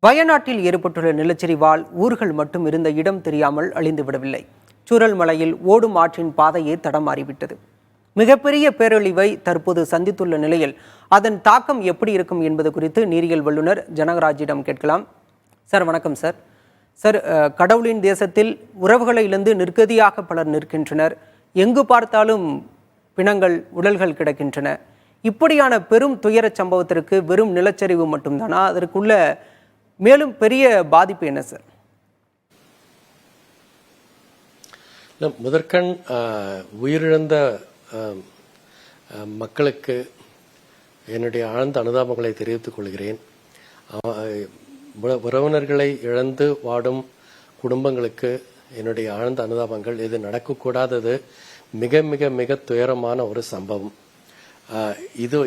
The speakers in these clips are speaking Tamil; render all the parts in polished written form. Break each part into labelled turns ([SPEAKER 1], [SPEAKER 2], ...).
[SPEAKER 1] வயநாட்டில் ஏற்பட்டுள்ள நிலச்சரிவால் ஊர்கள் மட்டும் இருந்த இடம் தெரியாமல் அழிந்துவிடவில்லை. சூரல் மலையில் ஓடும் ஆற்றின் பாதையே தடமாறிவிட்டது. மிகப்பெரிய பேரழிவை தற்போது சந்தித்துள்ள நிலையில் அதன் தாக்கம் எப்படி இருக்கும் என்பது குறித்து நீரியல் வல்லுநர் ஜனகராஜிடம் கேட்கலாம். சார் வணக்கம் சார். சார், கடவுளின் தேசத்தில் உறவுகளை இழந்து நிர்கதியாக பலர் நிற்கின்றனர். எங்கு பார்த்தாலும் பிணங்கள், உடல்கள் கிடக்கின்றன. இப்படியான பெரும் துயர சம்பவத்திற்கு வெறும் நிலச்சரிவு மட்டும்தானா? அதற்குள்ள மேலும் பெரிய பாதிப்பு என்ன சார்?
[SPEAKER 2] முதற்கண் உயிரிழந்த மக்களுக்கு என்னுடைய ஆழ்ந்த அனுதாபங்களை தெரிவித்துக் கொள்கிறேன். உறவினர்களை இழந்து வாடும் குடும்பங்களுக்கு என்னுடைய ஆழ்ந்த அனுதாபங்கள். இது நடக்கக்கூடாதது. மிக மிக மிக துயரமான ஒரு சம்பவம்.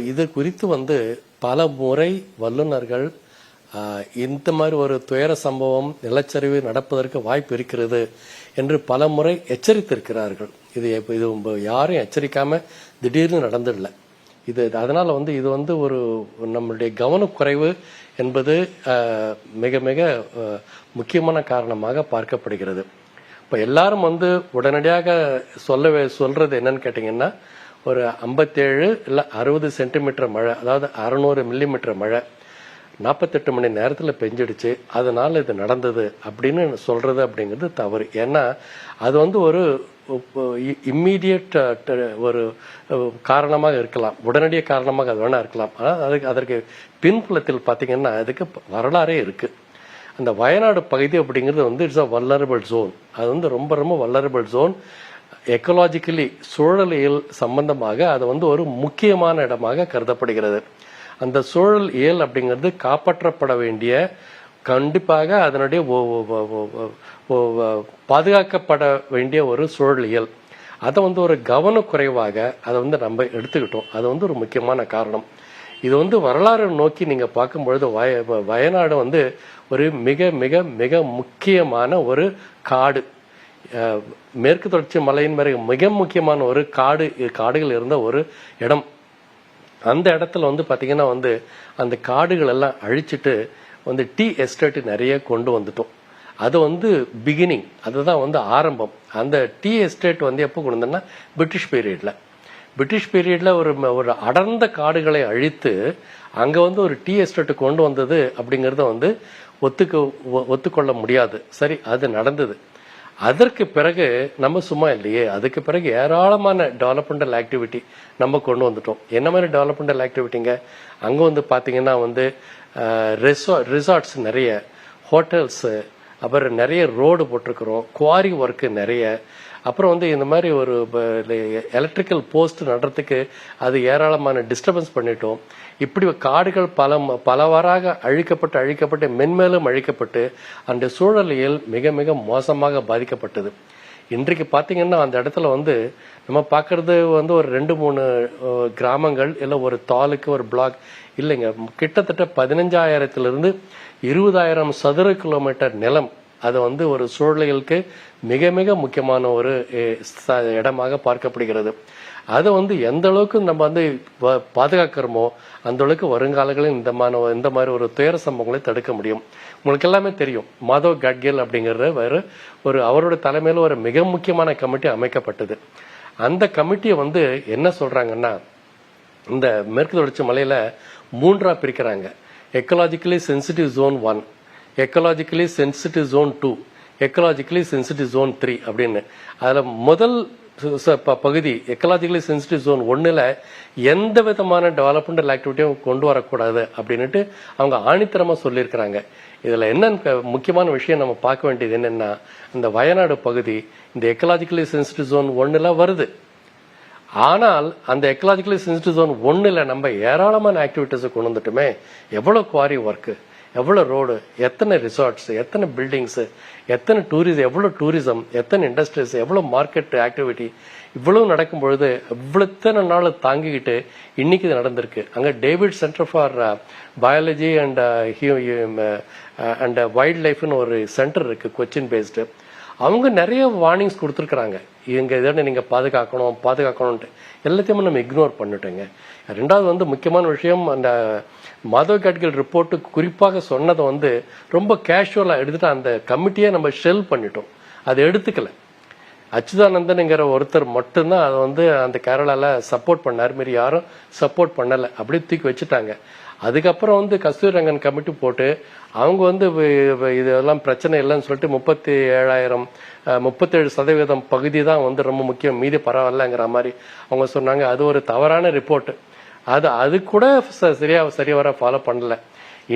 [SPEAKER 2] இது குறித்து பல முறை வல்லுநர்கள் இந்த மாதிரி ஒரு துயர சம்பவம், நிலச்சரிவு நடப்பதற்கு வாய்ப்பு இருக்கிறது என்று பல முறை எச்சரித்திருக்கிறார்கள். இது யாரும் எச்சரிக்காம திடீர்னு நடந்துடல. அதனால இது ஒரு நம்மளுடைய கவனக்குறைவு என்பது மிக மிக முக்கியமான காரணமாக பார்க்கப்படுகிறது. இப்ப எல்லாரும் உடனடியாக சொல்றது என்னன்னு கேட்டீங்கன்னா, ஒரு 57 இல்ல 60 சென்டிமீட்டர் மழை, அதாவது 600 மில்லிமீட்டர் மழை 48 மணி நேரத்தில் பெஞ்சிடுச்சு, அதனால இது நடந்தது அப்படின்னு சொல்றது அப்படிங்கிறது தவறு. ஏன்னா அது ஒரு இம்மீடியட் ஒரு காரணமாக இருக்கலாம், உடனடிய காரணமாக அது வேணா இருக்கலாம். ஆனால் அதற்கு பின்புலத்தில் பார்த்தீங்கன்னா அதுக்கு வரலாறே இருக்கு. அந்த வயநாடு பகுதி அப்படிங்கிறது இட்ஸ் அ வல்லரபிள் ஜோன். அது ரொம்ப ரொம்ப வல்லரபிள் ஜோன். எக்கலாஜிக்கலி, சூழலியல் சம்பந்தமாக அது ஒரு முக்கியமான இடமாக கருதப்படுகிறது. அந்த சூழல் இயல் அப்படிங்கிறது காப்பாற்றப்பட வேண்டிய, கண்டிப்பாக அதனுடைய பாதுகாக்கப்பட வேண்டிய ஒரு சூழலியல். அதை ஒரு கவனக்குறைவாக அதை நம்ம எடுத்துக்கிட்டோம். அது ஒரு முக்கியமான காரணம். இது வரலாறு நோக்கி நீங்க பார்க்கும்பொழுது வயநாடு ஒரு மிக மிக மிக முக்கியமான ஒரு காடு. மேற்கு தொடர்ச்சி மலையின் மிக முக்கியமான ஒரு காடுகள் இருந்த ஒரு இடம். அந்த இடத்துல பாத்தீங்கன்னா அந்த காடுகள் எல்லாம் அழிச்சிட்டு டீ எஸ்டேட் நிறைய கொண்டு வந்துட்டோம். அது பிகினிங், அதுதான் ஆரம்பம். அந்த டீ எஸ்டேட் எப்போ கொண்டு வந்தோம்னா பிரிட்டிஷ் பீரியட்ல ஒரு அடர்ந்த காடுகளை அழித்து அங்க ஒரு டீ எஸ்டேட் கொண்டு வந்தது அப்படிங்கறத ஒத்துக்கொள்ள முடியாது. சரி, அது நடந்தது. அதற்கு பிறகு நம்ம சும்மா இல்லையே, அதுக்கு பிறகு ஏராளமான டெவலப்மெண்டல் ஆக்டிவிட்டி நம்ம கொண்டு வந்துட்டோம். என்ன மாதிரி டெவலப்மெண்டல் ஆக்டிவிட்டிங்க? அங்க பாத்தீங்கன்னா ரிசார்ட்ஸ் நிறைய, ஹோட்டல்ஸ், அப்புறம் நிறைய ரோடு போட்டிருக்கிறோம், குவாரி ஒர்க்கு நிறைய, அப்புறம் இந்த மாதிரி ஒரு எலக்ட்ரிக்கல் போஸ்ட் நடுறதுக்கு அது ஏராளமான டிஸ்டர்பன்ஸ் பண்ணிட்டோம். இப்படி காடுகள் பலவாறாக அழிக்கப்பட்டு மென்மேலும் அழிக்கப்பட்டு அந்த சூழலியல் மிக மிக மோசமாக பாதிக்கப்பட்டது. இன்றைக்கு பாத்தீங்கன்னா அந்த இடத்துல நம்ம பாக்குறது ஒரு 2-3 கிராமங்கள், இல்ல ஒரு தாலுக்கு ஒரு பிளாக் இல்லைங்க. கிட்டத்தட்ட 15,000 to 20,000 சதுர கிலோமீட்டர் நிலம். அது ஒரு சூழலியலுக்கு மிக மிக முக்கியமான ஒரு இடமாக பார்க்கப்படுகிறது. அதை எந்த அளவுக்கு நம்ம பாதுகாக்கிறோமோ அந்த அளவுக்கு வருங்காலங்களில் இந்த மாதிரி ஒரு துயர சம்பவங்களை தடுக்க முடியும். உங்களுக்கு எல்லாமே தெரியும், மாதவ் காட்கில் அப்படிங்கிற ஒரு அவரோட தலைமையில ஒரு மிக முக்கியமான கமிட்டி அமைக்கப்பட்டது. அந்த கமிட்டியை என்ன சொல்றாங்கன்னா, இந்த மேற்கு தொடர்ச்சி மலையில 3ஆ பிரிக்கிறாங்க. Ecologically sensitive zone 1, ecologically sensitive zone 2, ecologically sensitive zone 3 அப்படின்னு. அதுல முதல் பகுதி எக்கலாஜிக்கலி சென்சிட்டிவ் ஜோன் 1ல எந்த விதமான டெவலப்மெண்டல் ஆக்டிவிட்டியும் கொண்டு வரக்கூடாது அப்படின்னுட்டு அவங்க ஆணித்தரமா சொல்லியிருக்கிறாங்க. இதுல என்ன முக்கியமான விஷயம் நம்ம பார்க்க வேண்டியது என்னன்னா, இந்த வயநாடு பகுதி இந்த எக்கலாஜிக்கலி சென்சிட்டிவ் ஜோன் 1ல வருது. ஆனால் அந்த எக்கலாஜிக்கலி சென்சிட்டிவ் ஜோன் 1ல நம்ம ஏராளமான ஆக்டிவிட்டிஸ் கொண்டு வந்துட்டுமே. எவ்வளவு குவாரி ஒர்க்கு, எவ்வளவு ரோடு, எத்தனை ரிசார்ட்ஸ், எத்தனை பில்டிங்ஸ், எத்தனை எவ்வளவு டூரிசம், எத்தனை இண்டஸ்ட்ரீஸ், எவ்வளவு மார்க்கெட் ஆக்டிவிட்டி, இவ்வளவு நடக்கும் பொழுது இவ்வளவு நாள் தாங்கிக்கிட்டு இன்னைக்கு இது நடந்திருக்கு. அங்க David centre for biology and wild லைஃப்னு ஒரு சென்டர் இருக்கு, கொச்சின் பேஸ்டு. அவங்க நிறைய வார்னிங்ஸ் கொடுத்துருக்குறாங்க, இங்கே இதோட நீங்கள் பாதுகாக்கணும்ன்ட்டு. எல்லாத்தையுமே நம்ம இக்னோர் பண்ணிட்டோங்க. ரெண்டாவது வந்து முக்கியமான விஷயம், அந்த மாதவ் காட்கில் ரிப்போர்ட்டு குறிப்பாக சொன்னதை வந்து ரொம்ப கேஷுவலாக எடுத்துட்டு அந்த கமிட்டியை நம்ம ஷெல் பண்ணிட்டோம். அதை எடுத்துக்கல. அச்சுதானந்தன்ங்கிற ஒருத்தர் மட்டும்தான் அதை வந்து அந்த கேரளாவில் சப்போர்ட் பண்ணார், மாரி யாரும் சப்போர்ட் பண்ணலை, அப்படியே தூக்கி வச்சுட்டாங்க. அதுக்கப்புறம் வந்து கஸ்தூரி ரங்கன் கமிட்டி போட்டு அவங்க வந்து இதெல்லாம் பிரச்சனை இல்லைன்னு சொல்லிட்டு 37% பகுதி தான் வந்து ரொம்ப முக்கியம், மீதி பரவாயில்லங்கிற மாதிரி அவங்க சொன்னாங்க. அது ஒரு தவறான ரிப்போர்ட். அது கூட சரிவர ஃபாலோ பண்ணல.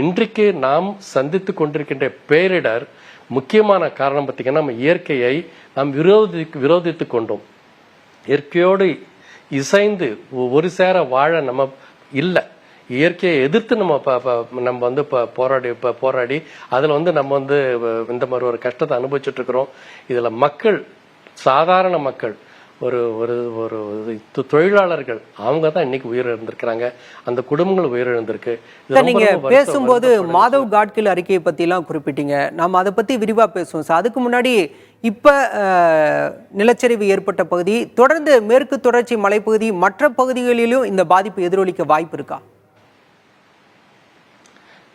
[SPEAKER 2] இன்றைக்கு நாம் சந்தித்து கொண்டிருக்கின்ற பேரிடர் முக்கியமான காரணம் பார்த்தீங்கன்னா, நம்ம இயற்கையை நாம் விரோதித்து கொண்டோம். இயற்கையோடு இசைந்து ஒரு சேர வாழ நம்ம இல்லை. இயற்கையை எதிர்த்து நம்ம வந்து போராடி அதில் வந்து நம்ம வந்து இந்த மாதிரி ஒரு கஷ்டத்தை அனுபவிச்சுட்டு இருக்கிறோம். இதில் மக்கள், சாதாரண மக்கள், ஒரு ஒரு ஒரு தொழிலாளர்கள், அவங்க தான் இன்னைக்கு உயிரிழந்திருக்கிறாங்க. அந்த குடும்பங்கள் உயிரிழந்திருக்கு.
[SPEAKER 1] நீங்க பேசும்போது மாதவ் காட்கில் அறிக்கையை பத்தி எல்லாம் குறிப்பிட்டீங்க. நாம அதை பத்தி விரிவா பேசுவோம் சார். அதுக்கு முன்னாடி இப்ப நிலச்சரிவு ஏற்பட்ட பகுதி, தொடர்ந்து மேற்கு தொடர்ச்சி மலைப்பகுதி, மற்ற பகுதிகளிலும் இந்த பாதிப்பு எதிரொலிக்க வாய்ப்பு இருக்கா?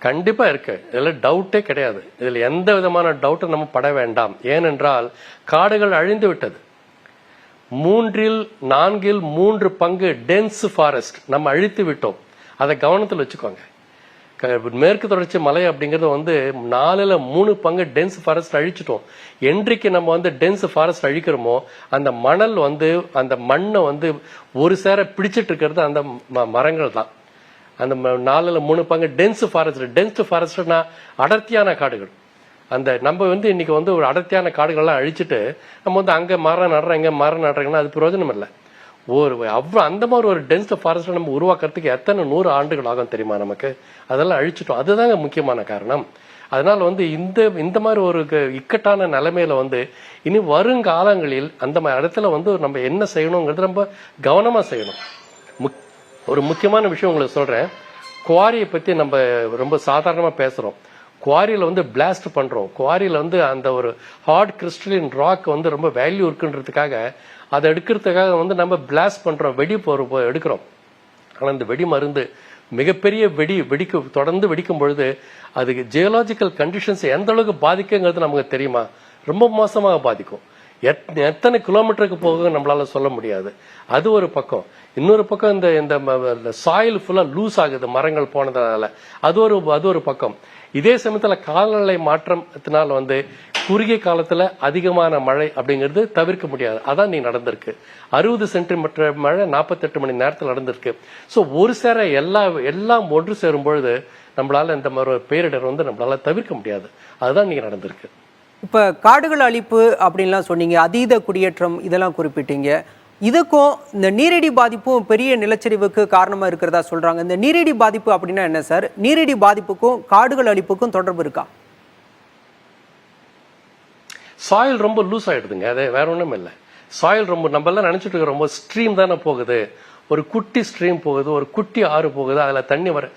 [SPEAKER 2] கண்டிப்பா இருக்கு. இதுல டவுட்டே கிடையாது. இதுல எந்த விதமான டவுட்டும் நம்ம பட வேண்டாம். ஏனென்றால் காடுகள் அழிந்து விட்டது. 3/4 பங்கு டென்ஸ் ஃபாரஸ்ட் நம்ம அழித்து விட்டோம். அதை கவனத்தில் வச்சுக்கோங்க. மேற்கு தொடர்ச்சி மலை அப்படிங்கிறது வந்து 4/3 பங்கு டென்ஸ் ஃபாரஸ்ட் அழிச்சிட்டோம். என்றைக்கு நம்ம வந்து டென்ஸ் ஃபாரஸ்ட் அழிக்கிறோமோ அந்த மணல் வந்து அந்த மண்ணை வந்து ஒரு சேர பிடிச்சிட்டு இருக்கிறது அந்த மரங்கள் தான். அந்த 4/3 பங்கு டென்ஸ் ஃபாரஸ்ட்னா அடர்த்தியான காடுகள். அந்த நம்ம வந்து இன்னைக்கு வந்து ஒரு அடர்த்தியான காடுகள்லாம் அழிச்சிட்டு நம்ம வந்து அங்கே மரம் நடுறாங்கன்னா அது பிரயோஜனம் இல்லை. அந்த மாதிரி ஒரு டென்ஸ் ஃபாரஸ்ட் நம்ம உருவாக்குறதுக்கு எத்தனை 100 ஆண்டுகள் ஆகும் தெரியுமா நமக்கு? அதெல்லாம் அழிச்சிட்டோம். அதுதாங்க முக்கியமான காரணம். அதனால வந்து இந்த மாதிரி ஒரு இக்கட்டான நிலைமையில வந்து இனி வருங்காலங்களில் அந்த மாதிரி இடத்துல வந்து நம்ம என்ன செய்யணுங்கிறது ரொம்ப கவனமா செய்யணும். ஒரு முக்கியமான விஷயம் உங்களுக்கு சொல்றேன். குவாரியை பத்தி நம்ம ரொம்ப சாதாரணமா பேசுறோம். குவாரியில வந்து பிளாஸ்ட் பண்றோம். குவாரியில வந்து அந்த ஒரு ஹார்ட் கிறிஸ்டலின் ராக் வந்து ரொம்ப வேல்யூ இருக்குன்றதுக்காக அதை எடுக்கிறதுக்காக வந்து நம்ம பிளாஸ்ட் பண்றோம், எடுக்கிறோம். ஆனா இந்த வெடி மருந்து மிகப்பெரிய தொடர்ந்து வெடிக்கும் பொழுது அதுக்கு ஜியோலாஜிக்கல் கண்டிஷன்ஸ் எந்த அளவுக்கு பாதிக்குங்கிறது நமக்கு தெரியுமா? ரொம்ப மோசமாக பாதிக்கும். எத்தனை கிலோமீட்டருக்கு போக நம்மளால சொல்ல முடியாது. அது ஒரு பக்கம். இன்னொரு பக்கம் இந்த சாயில் ஃபுல்லா லூஸ் ஆகுது மரங்கள் போனதுனால. அது ஒரு பக்கம். இதே சமயத்துல காலநிலை மாற்றத்தினால வந்து குறுகிய காலத்துல அதிகமான மழை அப்படிங்கிறது தவிர்க்க முடியாது. அதான் நீ நடந்திருக்கு. 60 சென்டிமீட்டர் மழை 48 மணி நேரத்தில் நடந்திருக்கு. ஸோ ஒரு சேர எல்லாம் ஒன்று சேரும் பொழுது நம்மளால இந்த மாதிரி ஒரு பேரிடர் வந்து நம்மளால தவிர்க்க முடியாது. அதுதான் நீங்க நடந்திருக்கு.
[SPEAKER 1] இப்ப காடுகள் அழிப்பு அப்படின்லாம் சொன்னீங்க, அதீத குடியேற்றம் இதெல்லாம் குறிப்பிட்டீங்க. இதுக்கும் இந்த நீரடி பாதிப்பும் பெரிய நிலச்சரிவுக்கு காரணமா இருக்கிறதா சொல்றாங்க. இந்த நீரடி பாதிப்பு அப்படின்னா என்ன சார்? நீரடி பாதிப்புக்கும் காடுகள் அழிப்புக்கும் தொடர்பு இருக்கா?
[SPEAKER 2] சாயில் ரொம்ப லூஸ் ஆயிடுதுங்க. அது வேற ஒன்றும் இல்லை. சாயில் ரொம்ப நம்ம எல்லாம் நினைச்சிட்டு இருக்க ரொம்ப ஸ்ட்ரீம் தானே போகுது. ஒரு குட்டி ஸ்ட்ரீம் போகுது, ஒரு குட்டி ஆறு போகுது, அதுல தண்ணி வர.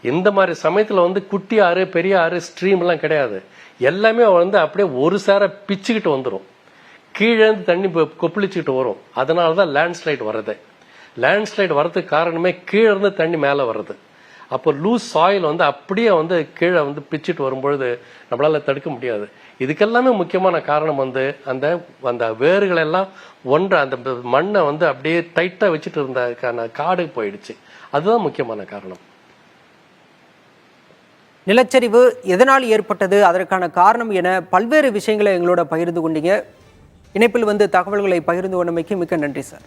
[SPEAKER 2] இந்த மாதிரி சமயத்துல வந்து குட்டி ஆறு, பெரிய ஆறு, ஸ்ட்ரீம் எல்லாம் கிடையாது. எல்லாமே வந்து அப்படியே ஒரு சேர பிச்சுக்கிட்டு வந்துடும். கீழே இருந்து தண்ணி கொப்பளிச்சுக்கிட்டு வரும். அதனாலதான் லேண்ட்ஸ்லைட் வர்றது. லேண்ட்ஸ்லைட் வர்றதுக்கு காரணமே கீழே இருந்து தண்ணி மேல வர்றது. அப்போ லூஸ் சாயில் வந்து அப்படியே வந்து கீழே வந்து பிச்சுட்டு வரும்பொழுது நம்மளால தடுக்க முடியாது. இதுக்கெல்லாமே முக்கியமான காரணம் வந்து அந்த வேர்கள் எல்லாம் அந்த மண்ணை வந்து அப்படியே டைட்டா வச்சுட்டு இருந்த காடு போயிடுச்சு. அதுதான் முக்கியமான காரணம்.
[SPEAKER 1] நிலச்சரிவு எதனால் ஏற்பட்டது, அதற்கான காரணம் என பல்வேறு விஷயங்களை எங்களோட பகிர்ந்து கொண்டீங்க. இணைப்பில் வந்து தகவல்களை பகிர்ந்து கொண்டமைக்கு மிக்க நன்றி சார்.